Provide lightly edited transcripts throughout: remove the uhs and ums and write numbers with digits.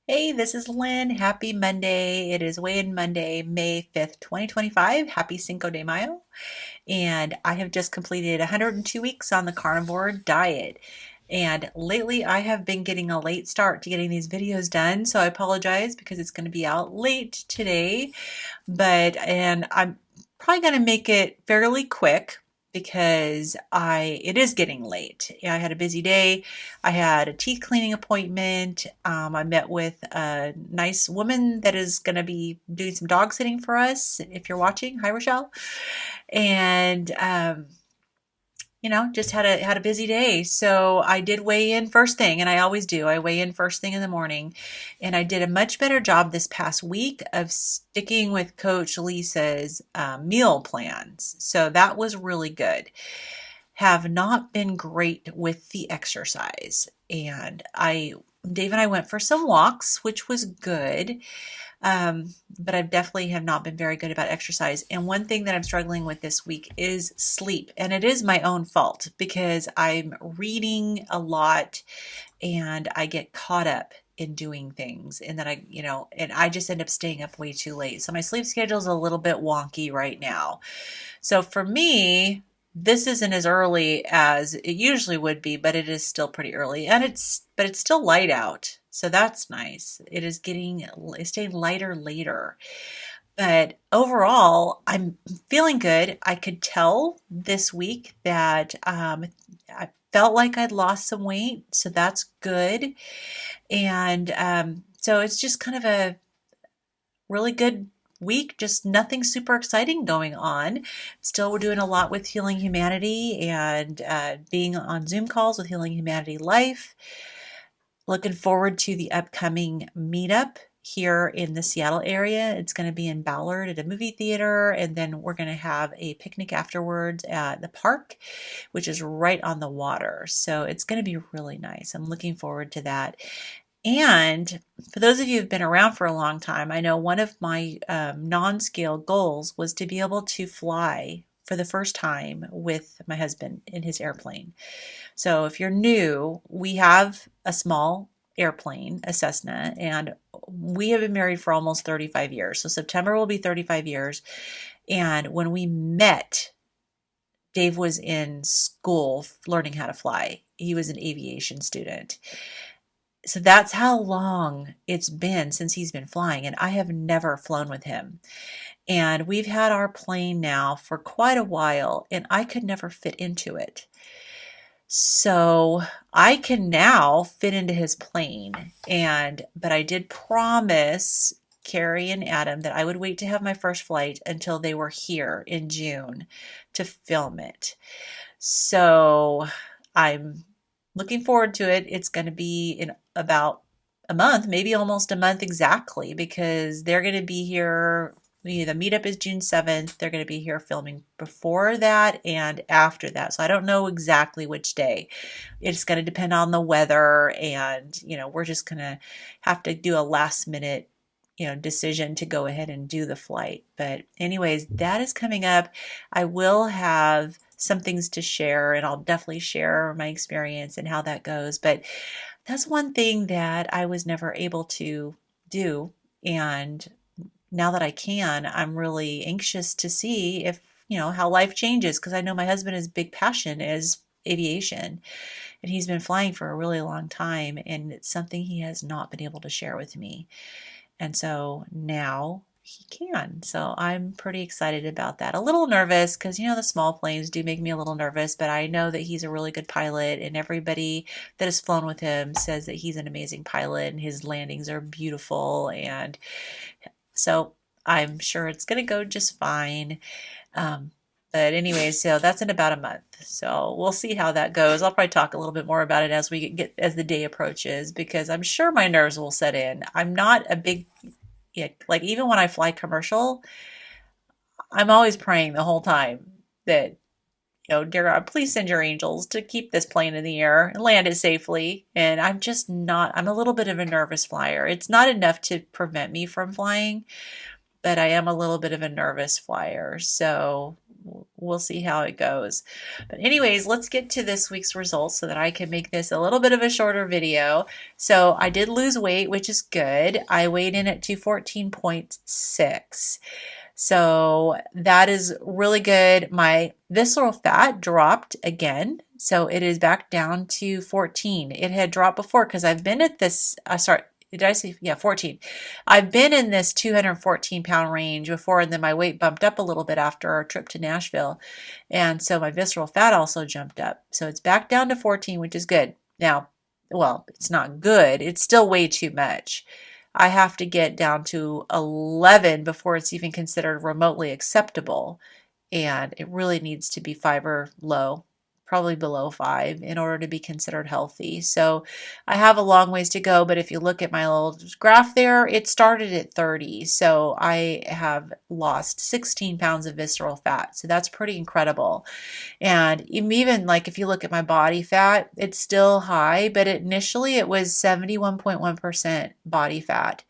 Hey, this is Lynn. Happy Monday. It is Weigh-In Monday, May 5th, 2025. Happy Cinco de Mayo. And I have just completed 102 weeks on the carnivore diet. And lately I have been getting a late start to getting these videos done. So I apologize because it's going to be out late today. And I'm probably going to make it fairly quick because it is getting late. I had a busy day. I had a teeth cleaning appointment. I met with a nice woman that is going to be doing some dog sitting for us. If you're watching, hi Rochelle. And just had a busy day. So I did weigh in first thing, and I always do. I weigh in first thing in the morning, and I did a much better job this past week of sticking with Coach Lisa's meal plans. So that was really good. Have not been great with the exercise, and Dave and I went for some walks, which was good. But I definitely have not been very good about exercise. And one thing that I'm struggling with this week is sleep. And it is my own fault because I'm reading a lot and I get caught up in doing things. And then and I just end up staying up way too late. So my sleep schedule is a little bit wonky right now. So for me, this isn't as early as it usually would be, but it is still pretty early, and it's still light out. So that's nice. It's staying lighter later. But overall, I'm feeling good. I could tell this week that I felt like I'd lost some weight, so that's good. And so it's just kind of a really good week, just nothing super exciting going on. Still, we're doing a lot with Healing Humanity and being on Zoom calls with Healing Humanity Life. Looking forward to the upcoming meetup here in the Seattle area. It's going to be in Ballard at a movie theater, and then we're going to have a picnic afterwards at the park, which is right on the water. So it's going to be really nice. I'm looking forward to that. And for those of you who've been around for a long time, I know one of my non-scale goals was to be able to fly for the first time with my husband in his airplane. So if you're new, we have a small airplane, a Cessna, and we have been married for almost 35 years. So September will be 35 years. And when we met, Dave was in school learning how to fly. He was an aviation student. So that's how long it's been since he's been flying, and I have never flown with him. And we've had our plane now for quite a while, and I could never fit into it. So I can now fit into his plane, but I did promise Kerry and Adam that I would wait to have my first flight until they were here in June to film it. So I'm looking forward to it. It's going to be in about a month, maybe almost a month exactly, because they're going to be here. The meetup is June 7th. They're going to be here filming before that and after that. So I don't know exactly which day. It's going to depend on the weather, and we're just going to have to do a last minute decision to go ahead and do the flight. But anyways, that is coming up. I will have some things to share, and I'll definitely share my experience and how that goes. But that's one thing that I was never able to do. And now that I can, I'm really anxious to see if, how life changes, because I know my husband's big passion is aviation, and he's been flying for a really long time, and it's something he has not been able to share with me. And so now he can. So I'm pretty excited about that. A little nervous because, the small planes do make me a little nervous, but I know that he's a really good pilot, and everybody that has flown with him says that he's an amazing pilot and his landings are beautiful. And so I'm sure it's going to go just fine. But anyway, so that's in about a month. So we'll see how that goes. I'll probably talk a little bit more about it as as the day approaches, because I'm sure my nerves will set in. I'm not a big, like even when I fly commercial, I'm always praying the whole time that, dear God, please send your angels to keep this plane in the air and land it safely. And I'm a little bit of a nervous flyer. It's not enough to prevent me from flying, but I am a little bit of a nervous flyer. So we'll see how it goes. But anyways, let's get to this week's results so that I can make this a little bit of a shorter video. So I did lose weight, which is good. I weighed in at 214.6. So that is really good. My visceral fat dropped again. So it is back down to 14. It had dropped before because I've been at this, sorry, did I say, yeah, 14. I've been in this 214-pound range before, and then my weight bumped up a little bit after our trip to Nashville. And so my visceral fat also jumped up. So it's back down to 14, which is good. Now, well, it's not good. It's still way too much. I have to get down to 11 before it's even considered remotely acceptable. And it really needs to be 5 or low, probably below 5 in order to be considered healthy. So I have a long ways to go, but if you look at my little graph there, it started at 30. So I have lost 16 pounds of visceral fat. So that's pretty incredible. And even like if you look at my body fat, it's still high, but initially it was 71.1% body fat.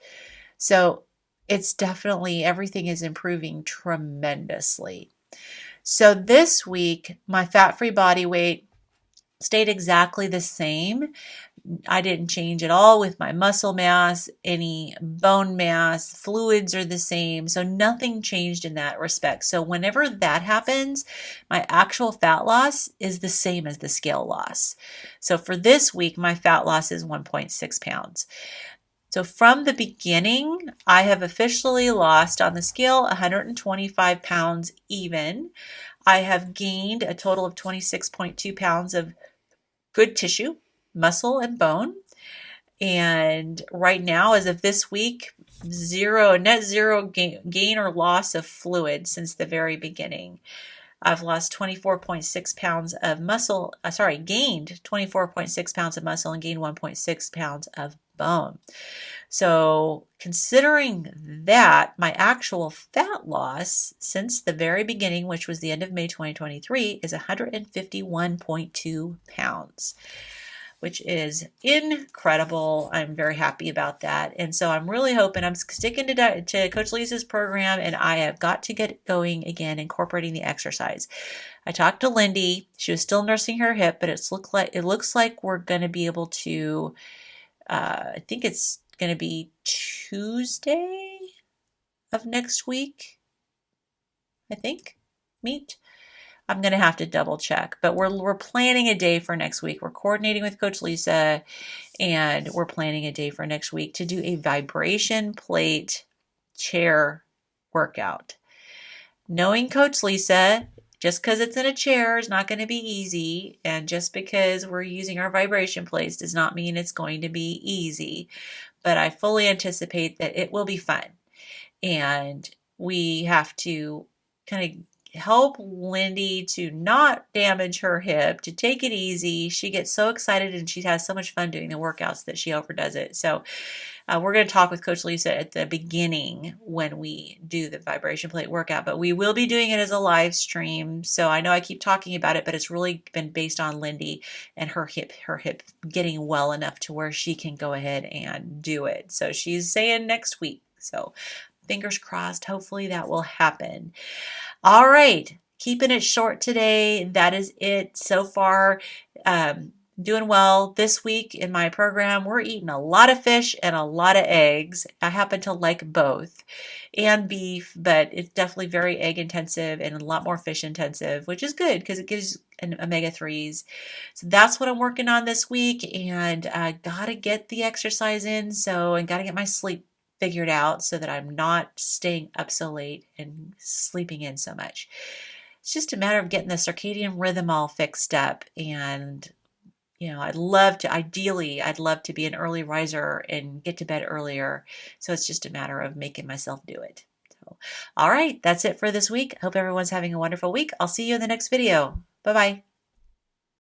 So it's definitely, everything is improving tremendously. So this week, my fat-free body weight stayed exactly the same. I didn't change at all with my muscle mass, any bone mass, fluids are the same. So nothing changed in that respect. So whenever that happens, my actual fat loss is the same as the scale loss. So for this week, my fat loss is 1.6 pounds. So from the beginning, I have officially lost on the scale 125 pounds even. I have gained a total of 26.2 pounds of good tissue, muscle, and bone. And right now, as of this week, net zero gain or loss of fluid since the very beginning. I've lost 24.6 pounds of muscle, gained 24.6 pounds of muscle and gained 1.6 pounds of bone. So considering that, my actual fat loss since the very beginning, which was the end of May 2023, is 151.2 pounds, which is incredible. I'm very happy about that. And so I'm really hoping, I'm sticking to Coach Lisa's program, and I have got to get going again, incorporating the exercise. I talked to Lindy. She was still nursing her hip, but it looks like we're going to be able to, I think it's going to be Tuesday of next week, I think, meet. I'm going to have to double check, but we're planning a day for next week. We're coordinating with Coach Lisa, and we're planning a day for next week to do a vibration plate chair workout. Knowing Coach Lisa, just because it's in a chair is not going to be easy, and just because we're using our vibration plates does not mean it's going to be easy, but I fully anticipate that it will be fun, and we have to kind of help Lindy to not damage her hip, to take it easy. She gets so excited and she has so much fun doing the workouts that she overdoes it. So we're going to talk with Coach Lisa at the beginning when we do the vibration plate workout, but we will be doing it as a live stream. So I know I keep talking about it, but it's really been based on Lindy and her hip getting well enough to where she can go ahead and do it. So she's saying next week. So fingers crossed, hopefully that will happen. All right, keeping it short today. That is it so far. Doing well this week in my program. We're eating a lot of fish and a lot of eggs. I happen to like both, and beef, but it's definitely very egg intensive and a lot more fish intensive, which is good because it gives an omega-3s. So that's what I'm working on this week, and I gotta get the exercise in, and gotta get my sleep figured out so that I'm not staying up so late and sleeping in so much. It's just a matter of getting the circadian rhythm all fixed up. And, I'd love to be an early riser and get to bed earlier. So it's just a matter of making myself do it. So, all right, that's it for this week. Hope everyone's having a wonderful week. I'll see you in the next video. Bye-bye.